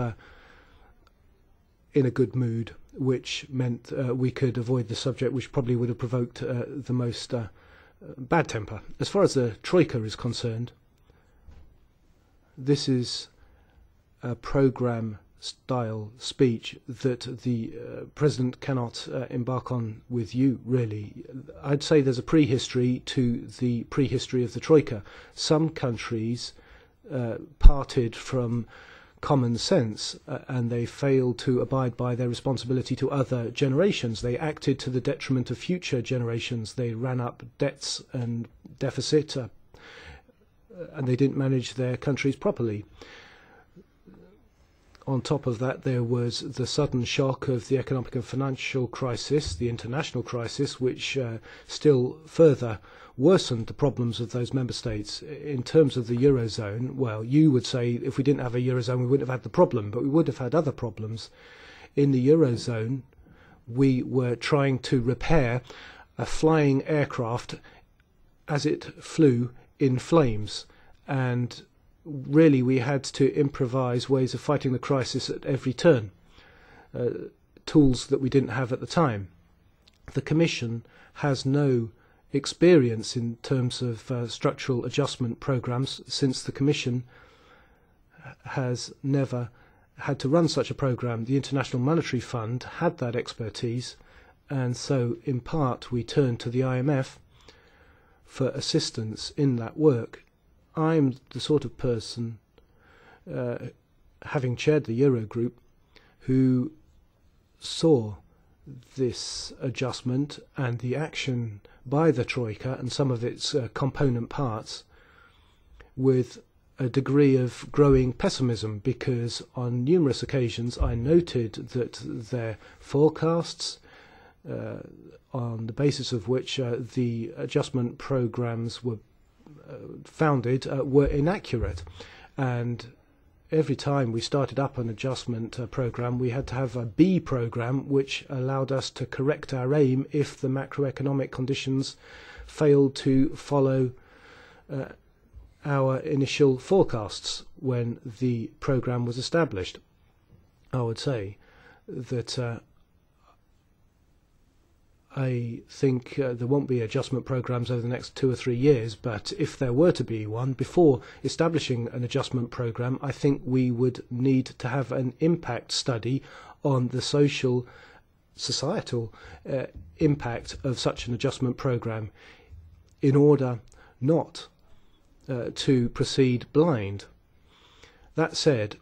in a good mood, which meant we could avoid the subject which probably would have provoked the most bad temper. As far as the Troika is concerned, this is a programme-style speech that the President cannot embark on with you, really. I'd say there's a prehistory to the prehistory of the Troika. Some countries parted from common sense and they failed to abide by their responsibility to other generations. They acted to the detriment of future generations. They ran up debts and deficit and they didn't manage their countries properly. On top of that, there was the sudden shock of the economic and financial crisis, the international crisis, which still further worsened the problems of those member states. In terms of the Eurozone, well, you would say if we didn't have a Eurozone, we wouldn't have had the problem, but we would have had other problems. In the Eurozone, we were trying to repair a flying aircraft as it flew in flames, and really we had to improvise ways of fighting the crisis at every turn, tools that we didn't have at the time. The Commission has no experience in terms of structural adjustment programmes, since the Commission has never had to run such a programme. The International Monetary Fund had that expertise, and so in part we turned to the IMF for assistance in that work. I'm the sort of person, having chaired the Eurogroup, who saw this adjustment and the action by the Troika and some of its component parts with a degree of growing pessimism, because on numerous occasions I noted that their forecasts, on the basis of which the adjustment programmes were founded, were inaccurate, and every time we started up an adjustment programme, we had to have a B programme which allowed us to correct our aim if the macroeconomic conditions failed to follow our initial forecasts when the programme was established. I would say that I think there won't be adjustment programmes over the next 2 or 3 years, but if there were to be one, before establishing an adjustment programme, I think we would need to have an impact study on the societal impact of such an adjustment programme in order not to proceed blind. That said,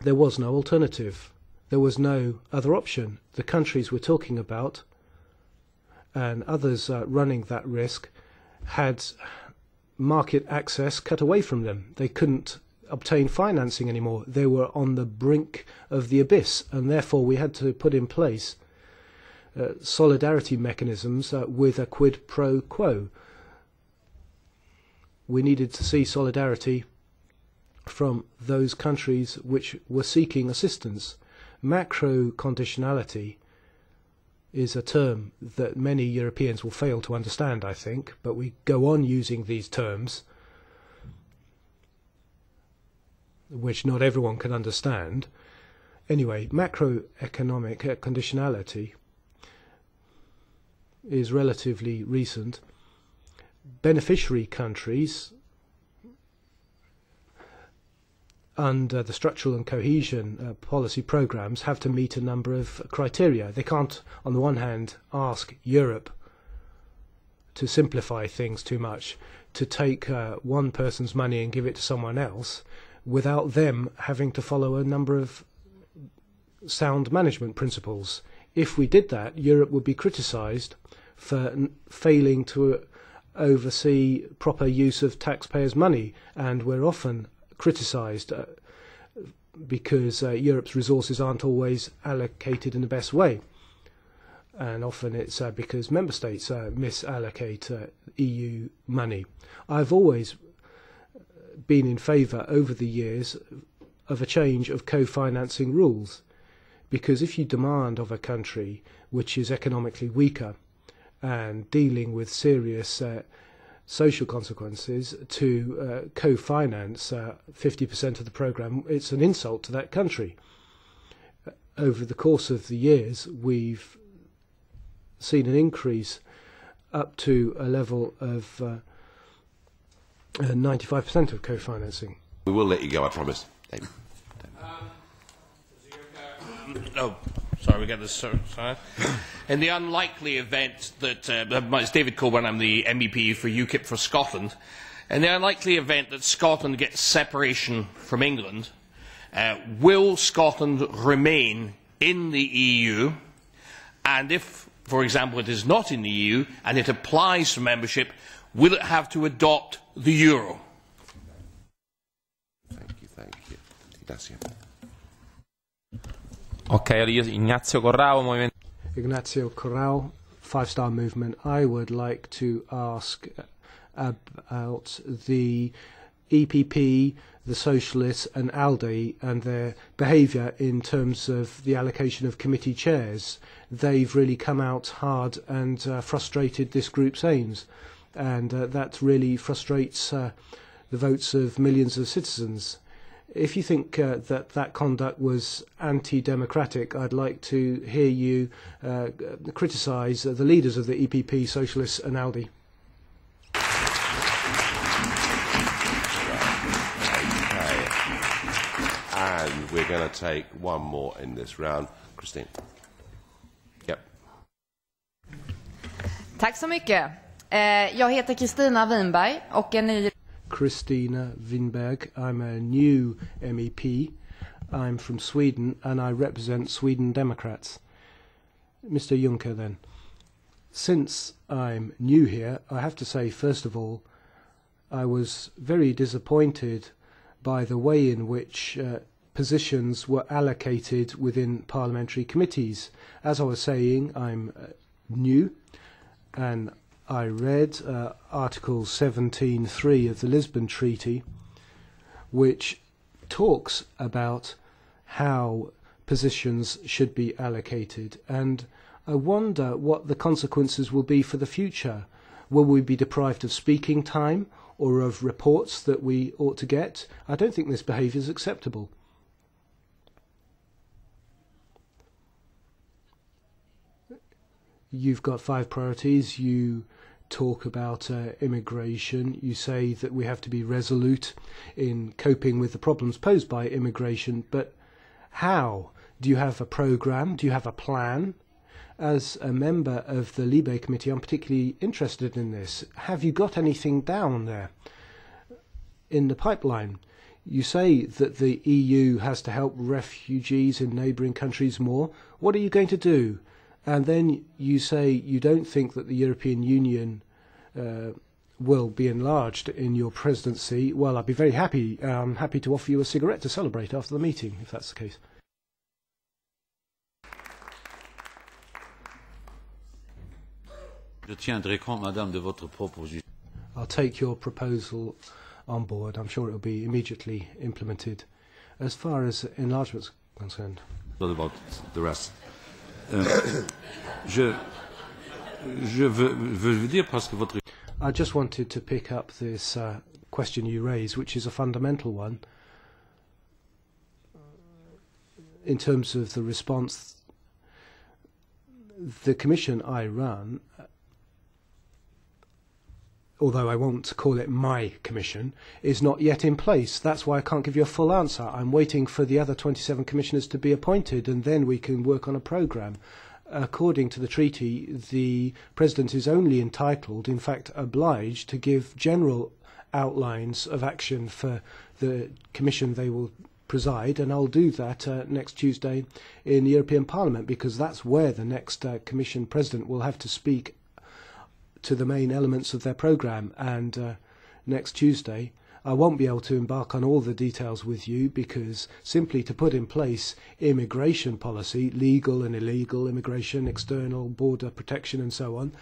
there was no alternative. There was no other option. The countries we're talking about and others running that risk had market access cut away from them. They couldn't obtain financing anymore. They were on the brink of the abyss, and therefore we had to put in place solidarity mechanisms with a quid pro quo. We needed to see solidarity from those countries which were seeking assistance. Macro conditionality is a term that many Europeans will fail to understand, I think, but we go on using these terms, which not everyone can understand. Anyway, macroeconomic conditionality is relatively recent. Beneficiary countries under the structural and cohesion policy programmes have to meet a number of criteria. They can't, on the one hand, ask Europe to simplify things too much, to take one person's money and give it to someone else, without them having to follow a number of sound management principles. If we did that, Europe would be criticised for failing to oversee proper use of taxpayers' money, and we're often criticised because Europe's resources aren't always allocated in the best way, and often it's because member states misallocate EU money. I've always been in favour over the years of a change of co-financing rules, because if you demand of a country which is economically weaker and dealing with serious social consequences to co-finance 50% of the programme, it's an insult to that country. Over the course of the years, we've seen an increase up to a level of 95% of co-financing. We will let you go, I promise. Oh, sorry, we get this. Sorry. In the unlikely event that it's David Coburn, I'm the MEP for UKIP for Scotland. In the unlikely event that Scotland gets separation from England, will Scotland remain in the EU? And if, for example, it is not in the EU and it applies for membership, will it have to adopt the euro? Thank you. Ignazio. Okay, Ignazio CORRAO MEP. Ignazio CORRAO, 5-star movement. I would like to ask about the EPP, the Socialists and ALDE and their behaviour in terms of the allocation of committee chairs. They've really come out hard and frustrated this group's aims, and that really frustrates the votes of millions of citizens. If you think that conduct was anti-democratic, I'd like to hear you criticise the leaders of the EPP, Socialists and ALDE. And we're going to take one more in this round. Christine. Yep. Tack så mycket. Jag heter Kristina WINBERG och är ny... Kristina WINBERG. I'm a new MEP. I'm from Sweden and I represent Sweden Democrats. Mr. Juncker, then. Since I'm new here, I have to say, first of all, I was very disappointed by the way in which positions were allocated within parliamentary committees. As I was saying, I'm new, and I read Article 17.3 of the Lisbon Treaty, which talks about how positions should be allocated, and I wonder what the consequences will be for the future. Will we be deprived of speaking time or of reports that we ought to get? I don't think this behaviour is acceptable. You've got 5 priorities. You talk about immigration. You say that we have to be resolute in coping with the problems posed by immigration, but how? Do you have a programme? Do you have a plan? As a member of the Libe Committee, I'm particularly interested in this. Have you got anything down there in the pipeline? You say that the EU has to help refugees in neighbouring countries more. What are you going to do? And then you say you don't think that the European Union will be enlarged in your presidency. Well, I'd be very happy. I'm happy to offer you a cigarette to celebrate after the meeting, if that's the case. I'll take your proposal on board. I'm sure it will be immediately implemented. As far as enlargement's concerned. Not about the rest. I just wanted to pick up this question you raised, which is a fundamental one, in terms of the response. The commission I run, although I won't call it my commission, is not yet in place. That's why I can't give you a full answer. I'm waiting for the other 27 commissioners to be appointed, and then we can work on a programme. According to the treaty, the President is only entitled, in fact obliged, to give general outlines of action for the commission they will preside, and I'll do that next Tuesday in the European Parliament, because that's where the next Commission President will have to speak to the main elements of their programme. And next Tuesday I won't be able to embark on all the details with you, because simply to put in place immigration policy, legal and illegal immigration, external border protection and so on,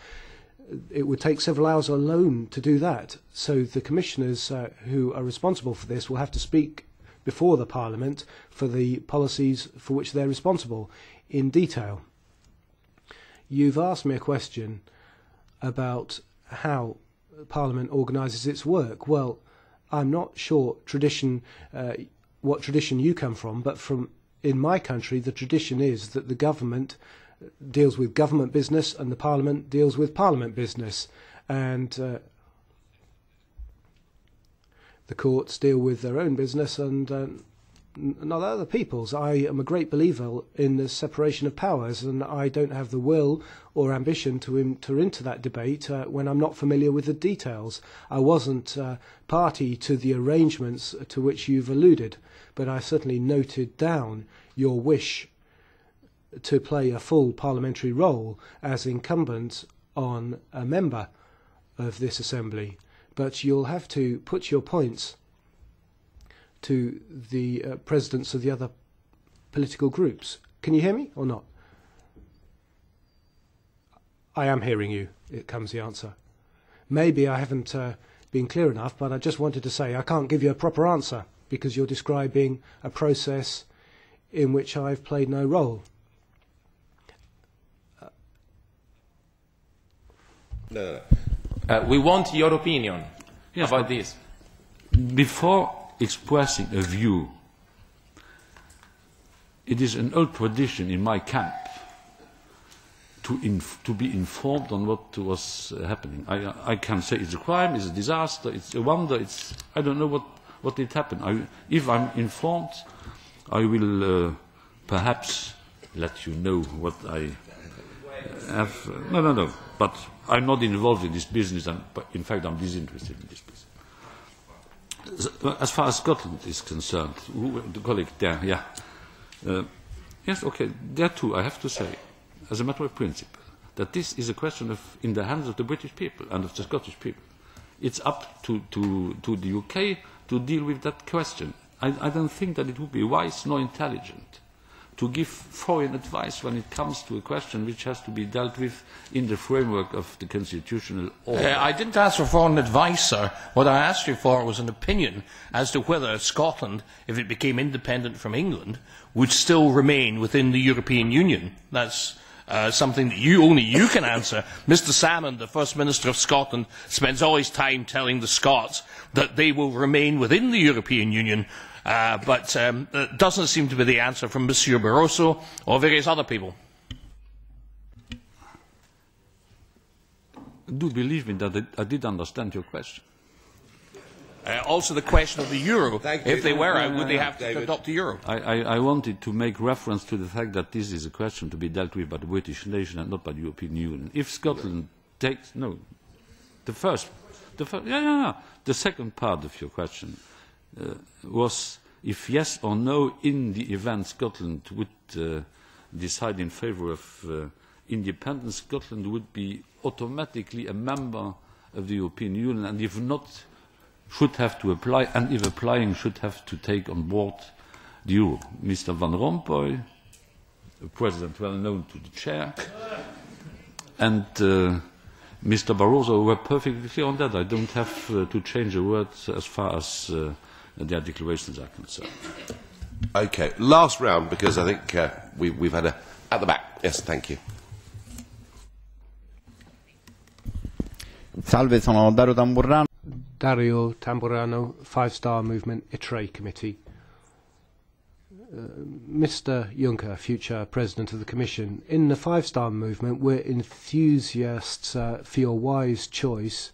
it would take several hours alone to do that. So the commissioners who are responsible for this will have to speak before the Parliament for the policies for which they're responsible in detail. You've asked me a question about how Parliament organises its work. Well, I'm not sure what tradition you come from, but in my country the tradition is that the government deals with government business and the Parliament deals with Parliament business, and the courts deal with their own business and not other people's. I am a great believer in the separation of powers, and I don't have the will or ambition to enter into that debate when I'm not familiar with the details. I wasn't party to the arrangements to which you've alluded, but I certainly noted down your wish to play a full parliamentary role as incumbent on a member of this Assembly. But you'll have to put your points to the presidents of the other political groups. Can you hear me or not? I am hearing you, it comes the answer. Maybe I haven't been clear enough, but I just wanted to say I can't give you a proper answer because you're describing a process in which I've played no role. No. We want your opinion about this. Before expressing a view, it is an old tradition in my camp to be informed on what was happening. I can say it's a crime, it's a disaster, it's a wonder, I don't know what did happen. If I'm informed, I will perhaps let you know what I have. No. But I'm not involved in this business, but in fact I'm disinterested in this business. As far as Scotland is concerned, the colleague there, yes, okay, there too I have to say, as a matter of principle, that this is a question in the hands of the British people and of the Scottish people. It's up to the UK to deal with that question. I don't think that it would be wise nor intelligent to give foreign advice when it comes to a question which has to be dealt with in the framework of the constitutional order. I didn't ask for foreign advice, sir. What I asked you for was an opinion as to whether Scotland, if it became independent from England, would still remain within the European Union. That's something that only you can answer. Mr Salmond, the First Minister of Scotland, spends all his time telling the Scots that they will remain within the European Union, but that doesn't seem to be the answer from Monsieur Barroso or various other people. Do believe me that I did understand your question. Also the question of the euro. If they were out, would they have to adopt the euro? I wanted to make reference to the fact that this is a question to be dealt with by the British nation and not by the European Union. If Scotland takes... No. The second part of your question was if yes or no, in the event Scotland would decide in favour of independence, Scotland would be automatically a member of the European Union, and if not, should have to apply, and if applying, should have to take on board the euro. Mr Van Rompuy, a president well known to the chair, and Mr Barroso were perfectly clear on that. I don't have to change a word as far as their declarations are concerned. Okay, last round, because I think we've had a... At the back, yes, thank you. Salve, sono Dario Tamburrano. Dario Tamburrano, Five Star Movement, ITRE Committee. Mr Juncker, future President of the Commission, in the Five Star Movement we're enthusiasts for your wise choice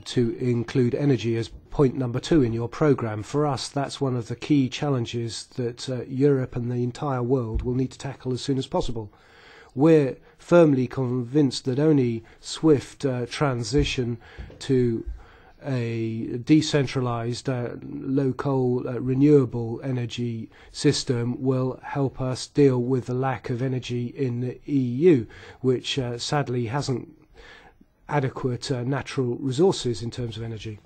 to include energy as point number 2 in your programme. For us, that's one of the key challenges that Europe and the entire world will need to tackle as soon as possible. We're firmly convinced that only swift transition to a decentralised, low-coal, renewable energy system will help us deal with the lack of energy in the EU, which sadly hasn't adequate natural resources in terms of energy.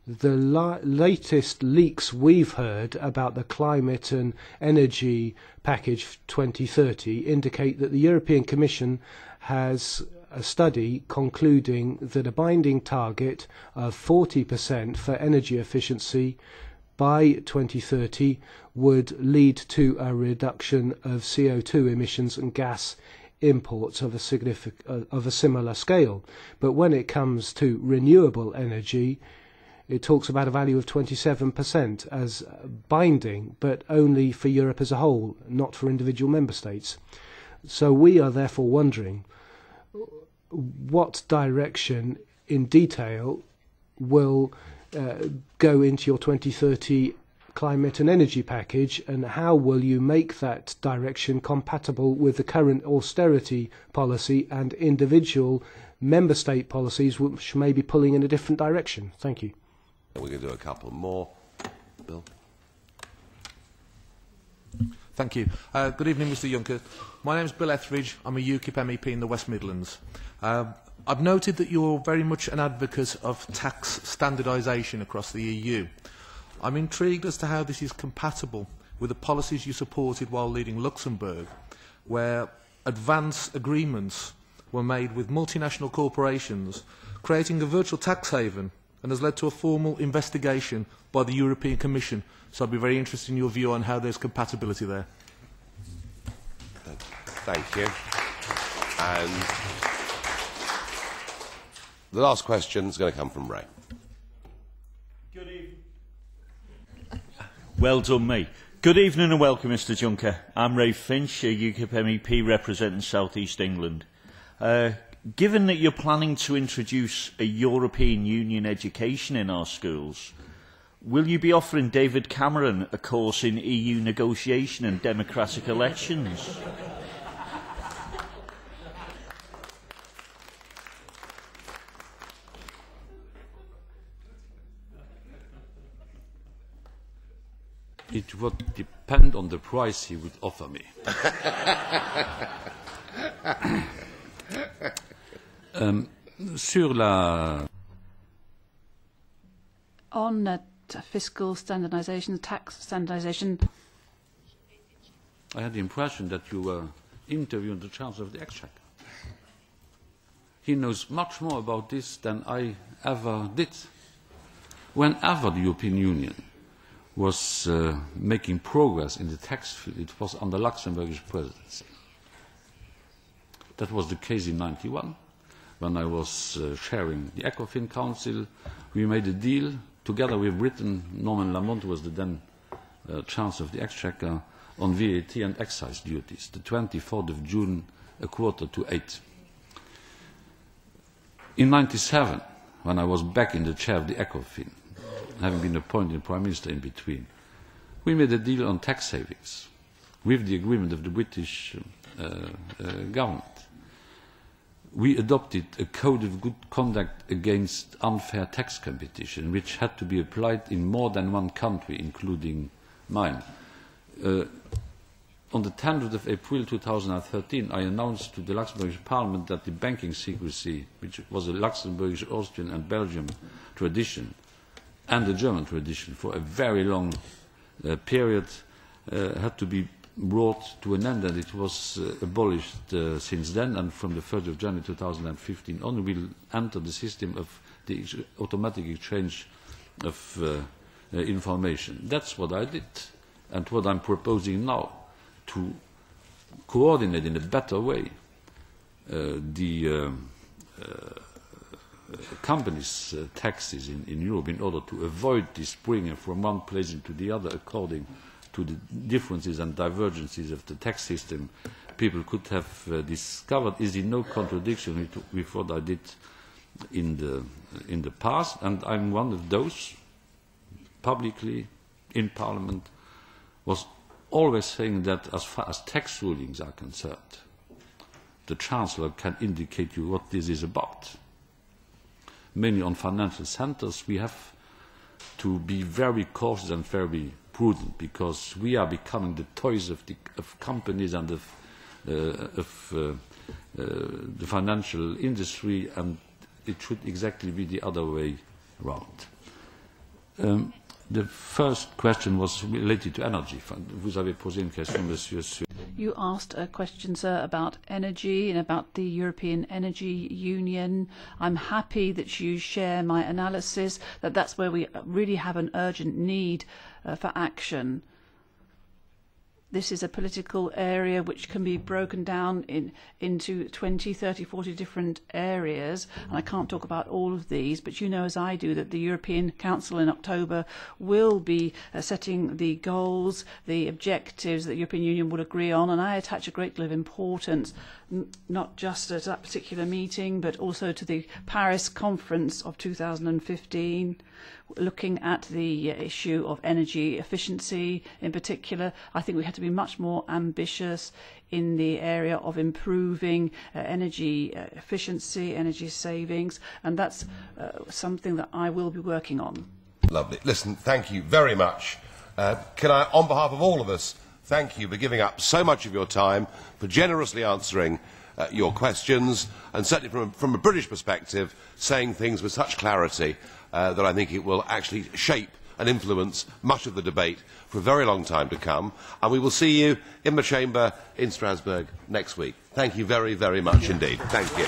The latest leaks we've heard about the climate and energy package 2030 indicate that the European Commission has a study concluding that a binding target of 40% for energy efficiency by 2030 would lead to a reduction of CO2 emissions and gas imports of a similar scale. But when it comes to renewable energy, it talks about a value of 27% as binding, but only for Europe as a whole, not for individual member states. So we are therefore wondering what direction in detail will go into your 2030 climate and energy package, and how will you make that direction compatible with the current austerity policy and individual member state policies which may be pulling in a different direction? Thank you. We're going to do a couple more. Bill? Thank you. Good evening, Mr Juncker. My name is Bill Etheridge. I'm a UKIP MEP in the West Midlands. I've noted that you're very much an advocate of tax standardisation across the EU. I'm intrigued as to how this is compatible with the policies you supported while leading Luxembourg, where advance agreements were made with multinational corporations, creating a virtual tax haven, and has led to a formal investigation by the European Commission. So I'd be very interested in your view on how there's compatibility there. Thank you. And the last question is going to come from Ray. Good evening. Well done, me. Good evening and welcome, Mr Juncker. I'm Ray Finch, a UKIP MEP representing South East England. Given that you're planning to introduce a European Union education in our schools, will you be offering David Cameron a course in EU negotiation and democratic elections? It would depend on the price he would offer me. Sur la... On fiscal standardisation, tax standardisation, I had the impression that you were interviewing the Chancellor of the Exchequer. He knows much more about this than I ever did. Whenever the European Union was making progress in the tax field, it was under Luxembourgish presidency. That was the case in '91, when I was chairing the ECOFIN Council. We made a deal together with Britain. Norman Lamont was the then Chancellor of the Exchequer, on VAT and excise duties, the 24th of June, 7:45. In '97, when I was back in the chair of the ECOFIN, having been appointed Prime Minister in between, we made a deal on tax savings with the agreement of the British government. We adopted a code of good conduct against unfair tax competition, which had to be applied in more than one country, including mine. On the 10th of April 2013, I announced to the Luxembourgish Parliament that the banking secrecy, which was a Luxembourgish, Austrian and Belgian tradition, and a German tradition for a very long period, had to be brought to an end, and it was abolished since then, and from the 1st of January 2015 on, we will enter the system of the automatic exchange of information. That's what I did, and what I'm proposing now, to coordinate in a better way the companies' taxes in Europe in order to avoid this bringing from one place into the other according to the differences and divergences of the tax system people could have discovered, is in no contradiction with what I did in the past, and I'm one of those publicly in Parliament was always saying that as far as tax rulings are concerned, the Chancellor can indicate you what this is about. Mainly on financial centres, we have to be very cautious and very prudent, because we are becoming the toys of companies and of the financial industry, and it should exactly be the other way around. The first question was related to energy. Vous avez posé une question, monsieur. You asked a question, sir, about energy and about the European Energy Union. I'm happy that you share my analysis, that that's where we really have an urgent need for action. This is a political area which can be broken down into 20, 30, 40 different areas. And I can't talk about all of these, but you know as I do that the European Council in October will be setting the goals, the objectives that the European Union would agree on. And I attach a great deal of importance, not just at that particular meeting, but also to the Paris conference of 2015, looking at the issue of energy efficiency in particular. I think we have to be much more ambitious in the area of improving energy efficiency, energy savings, and that's something that I will be working on. Lovely. Listen, thank you very much. Can I, on behalf of all of us, thank you for giving up so much of your time, for generously answering your questions, and certainly from a British perspective, saying things with such clarity that I think it will actually shape and influence much of the debate for a very long time to come. And we will see you in the chamber in Strasbourg next week. Thank you very, very much indeed. Thank you.